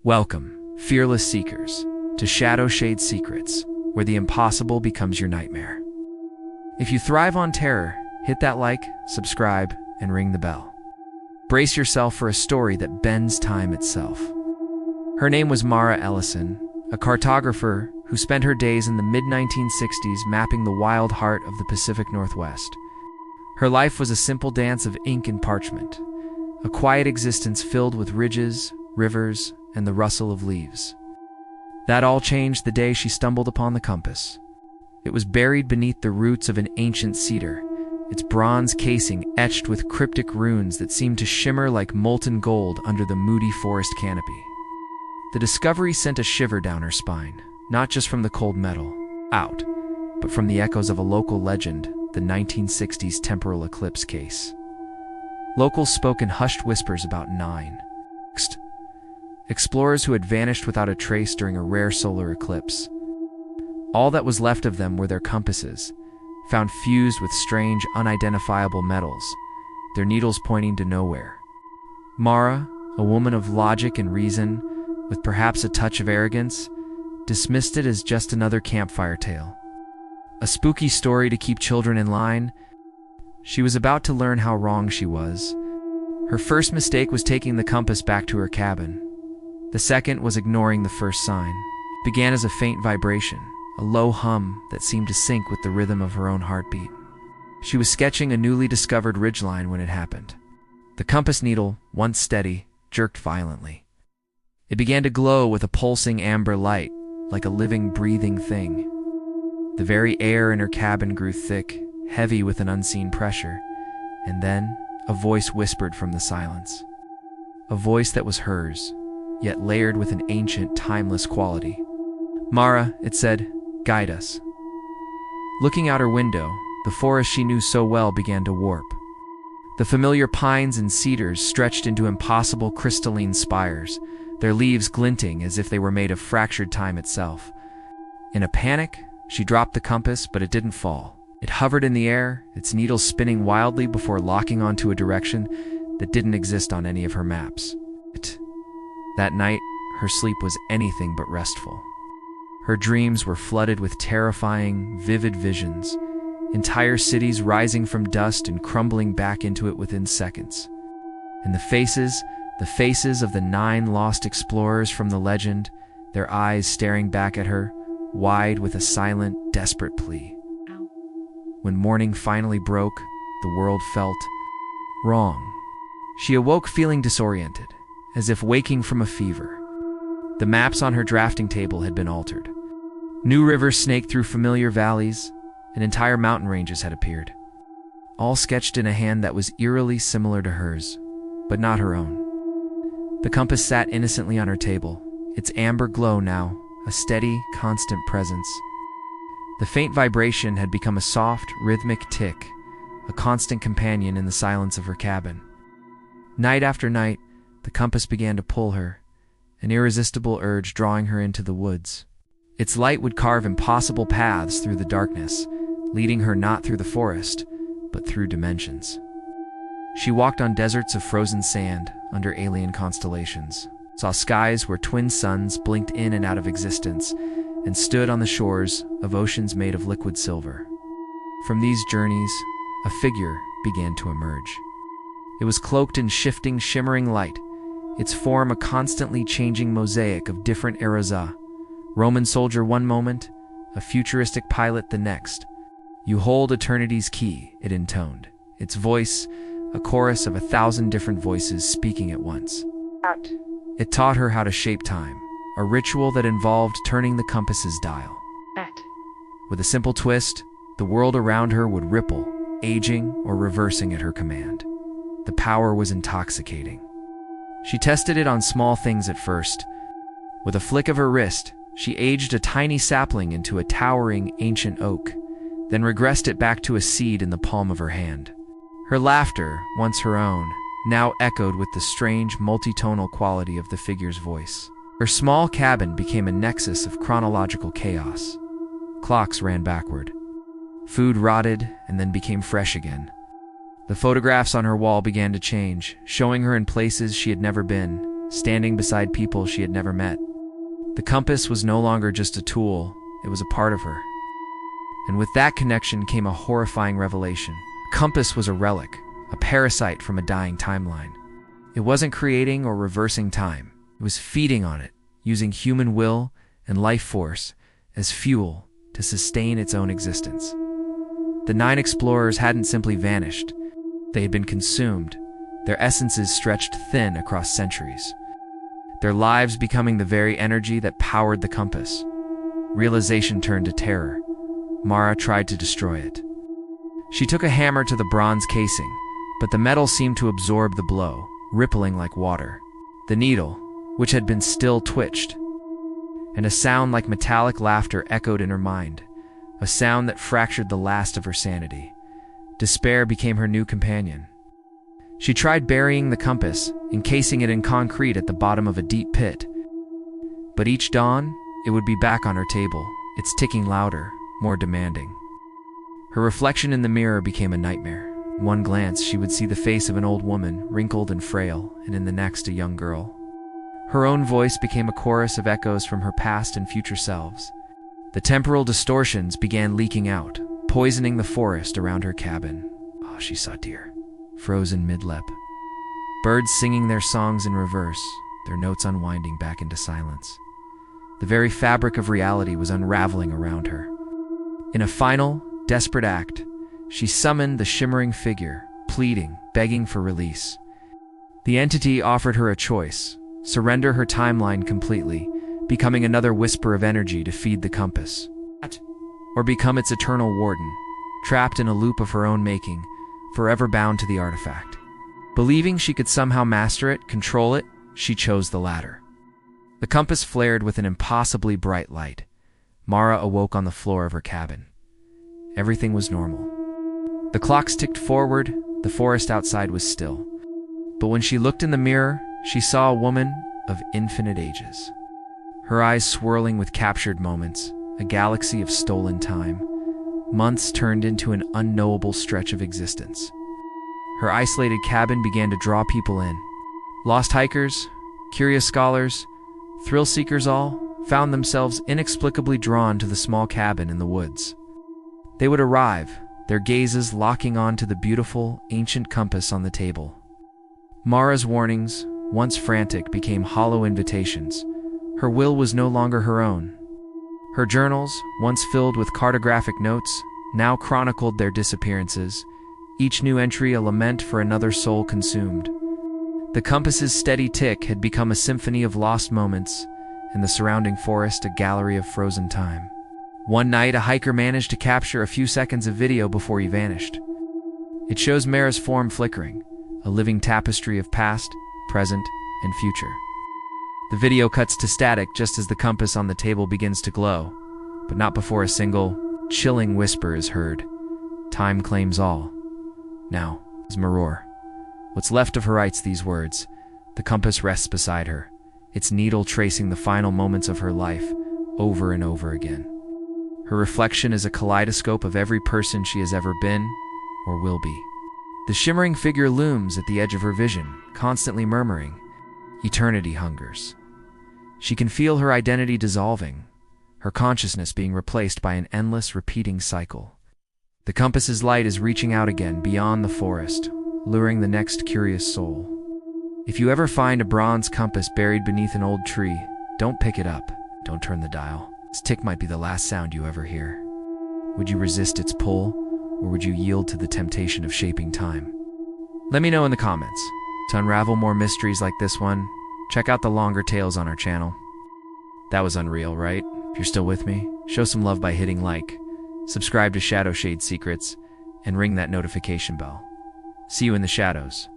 Welcome, fearless seekers, to ShadowShadeSecrets, where the impossible becomes your nightmare. If you thrive on terror, hit that like, subscribe, and ring the bell. Brace yourself for a story that bends time itself. Her name was Mara Ellison, a cartographer who spent her days in the mid-1960s mapping the wild heart of the Pacific Northwest. Her life was a simple dance of ink and parchment, a quiet existence filled with ridges, rivers, and the rustle of leaves. That all changed the day she stumbled upon the compass. It was buried beneath the roots of an ancient cedar, its bronze casing etched with cryptic runes that seemed to shimmer like molten gold under the moody forest canopy. The discovery sent a shiver down her spine, not just from the cold metal, out, but from the echoes of a local legend, the 1960s temporal eclipse case. Locals spoke in hushed whispers about 9 explorers who had vanished without a trace during a rare solar eclipse. All that was left of them were their compasses, found fused with strange, unidentifiable metals, their needles pointing to nowhere. Mara, a woman of logic and reason, with perhaps a touch of arrogance, dismissed it as just another campfire tale. A spooky story to keep children in line. She was about to learn how wrong she was. Her first mistake was taking the compass back to her cabin. The second was ignoring the first sign. It began as a faint vibration, a low hum that seemed to sync with the rhythm of her own heartbeat. She was sketching a newly discovered ridgeline when it happened. The compass needle, once steady, jerked violently. It began to glow with a pulsing amber light, like a living, breathing thing. The very air in her cabin grew thick, heavy with an unseen pressure, and then a voice whispered from the silence. A voice that was hers, yet layered with an ancient, timeless quality. "Mara," it said, "guide us." Looking out her window, the forest she knew so well began to warp. The familiar pines and cedars stretched into impossible crystalline spires, their leaves glinting as if they were made of fractured time itself. In a panic, she dropped the compass, but it didn't fall. It hovered in the air, its needles spinning wildly before locking onto a direction that didn't exist on any of her maps. That night, her sleep was anything but restful. Her dreams were flooded with terrifying, vivid visions, entire cities rising from dust and crumbling back into it within seconds. And the faces of the 9 lost explorers from the legend, their eyes staring back at her, wide with a silent, desperate plea. When morning finally broke, the world felt wrong. She awoke feeling disoriented, as if waking from a fever. The maps on her drafting table had been altered. New rivers snaked through familiar valleys, and entire mountain ranges had appeared, all sketched in a hand that was eerily similar to hers, but not her own. The compass sat innocently on her table, its amber glow now a steady, constant presence. The faint vibration had become a soft, rhythmic tick, a constant companion in the silence of her cabin. Night after night, the compass began to pull her, an irresistible urge drawing her into the woods. Its light would carve impossible paths through the darkness, leading her not through the forest, but through dimensions. She walked on deserts of frozen sand under alien constellations, saw skies where twin suns blinked in and out of existence, and stood on the shores of oceans made of liquid silver. From these journeys, a figure began to emerge. It was cloaked in shifting, shimmering light, its form a constantly changing mosaic of different eras. Roman soldier one moment, a futuristic pilot the next. "You hold eternity's key," it intoned, its voice a chorus of 1,000 different voices speaking at once. It taught her how to shape time, a ritual that involved turning the compass's dial. With a simple twist, the world around her would ripple, aging or reversing at her command. The power was intoxicating. She tested it on small things at first. With a flick of her wrist, she aged a tiny sapling into a towering, ancient oak, then regressed it back to a seed in the palm of her hand. Her laughter, once her own, now echoed with the strange, multitonal quality of the figure's voice. Her small cabin became a nexus of chronological chaos. Clocks ran backward. Food rotted and then became fresh again. The photographs on her wall began to change, showing her in places she had never been, standing beside people she had never met. The compass was no longer just a tool, it was a part of her. And with that connection came a horrifying revelation. The compass was a relic, a parasite from a dying timeline. It wasn't creating or reversing time. It was feeding on it, using human will and life force as fuel to sustain its own existence. The 9 explorers hadn't simply vanished. They had been consumed, their essences stretched thin across centuries, their lives becoming the very energy that powered the compass. Realization turned to terror. Mara tried to destroy it. She took a hammer to the bronze casing, but the metal seemed to absorb the blow, rippling like water. The needle, which had been still, twitched, and a sound like metallic laughter echoed in her mind, a sound that fractured the last of her sanity. Despair became her new companion. She tried burying the compass, encasing it in concrete at the bottom of a deep pit. But each dawn, it would be back on her table, its ticking louder, more demanding. Her reflection in the mirror became a nightmare. In one glance, she would see the face of an old woman, wrinkled and frail, and in the next, a young girl. Her own voice became a chorus of echoes from her past and future selves. The temporal distortions began leaking out, poisoning the forest around her cabin. Oh, she saw deer, frozen mid-lep. Birds singing their songs in reverse, their notes unwinding back into silence. The very fabric of reality was unraveling around her. In a final, desperate act, she summoned the shimmering figure, pleading, begging for release. The entity offered her a choice: surrender her timeline completely, becoming another whisper of energy to feed the compass, or become its eternal warden, trapped in a loop of her own making, forever bound to the artifact. Believing she could somehow master it, control it, she chose the latter. The compass flared with an impossibly bright light. Mara awoke on the floor of her cabin. Everything was normal. The clocks ticked forward, the forest outside was still. But when she looked in the mirror, she saw a woman of infinite ages. Her eyes swirling with captured moments, a galaxy of stolen time. Months turned into an unknowable stretch of existence. Her isolated cabin began to draw people in. Lost hikers, curious scholars, thrill seekers all found themselves inexplicably drawn to the small cabin in the woods. They would arrive, their gazes locking on to the beautiful, ancient compass on the table. Mara's warnings, once frantic, became hollow invitations. Her will was no longer her own. Her journals, once filled with cartographic notes, now chronicled their disappearances, each new entry a lament for another soul consumed. The compass's steady tick had become a symphony of lost moments, and the surrounding forest a gallery of frozen time. One night, a hiker managed to capture a few seconds of video before he vanished. It shows Mara's form flickering, a living tapestry of past, present, and future. The video cuts to static just as the compass on the table begins to glow, but not before a single, chilling whisper is heard. Time claims all. Now, as Maror. What's left of her writes these words. The compass rests beside her, its needle tracing the final moments of her life over and over again. Her reflection is a kaleidoscope of every person she has ever been or will be. The shimmering figure looms at the edge of her vision, constantly murmuring, "Eternity hungers." She can feel her identity dissolving, her consciousness being replaced by an endless, repeating cycle. The compass's light is reaching out again beyond the forest, luring the next curious soul. If you ever find a bronze compass buried beneath an old tree, don't pick it up, don't turn the dial. Its tick might be the last sound you ever hear. Would you resist its pull, or would you yield to the temptation of shaping time? Let me know in the comments. To unravel more mysteries like this one, check out the longer tales on our channel. That was unreal, right? If you're still with me, show some love by hitting like, subscribe to ShadowShadeSecrets, and ring that notification bell. See you in the shadows.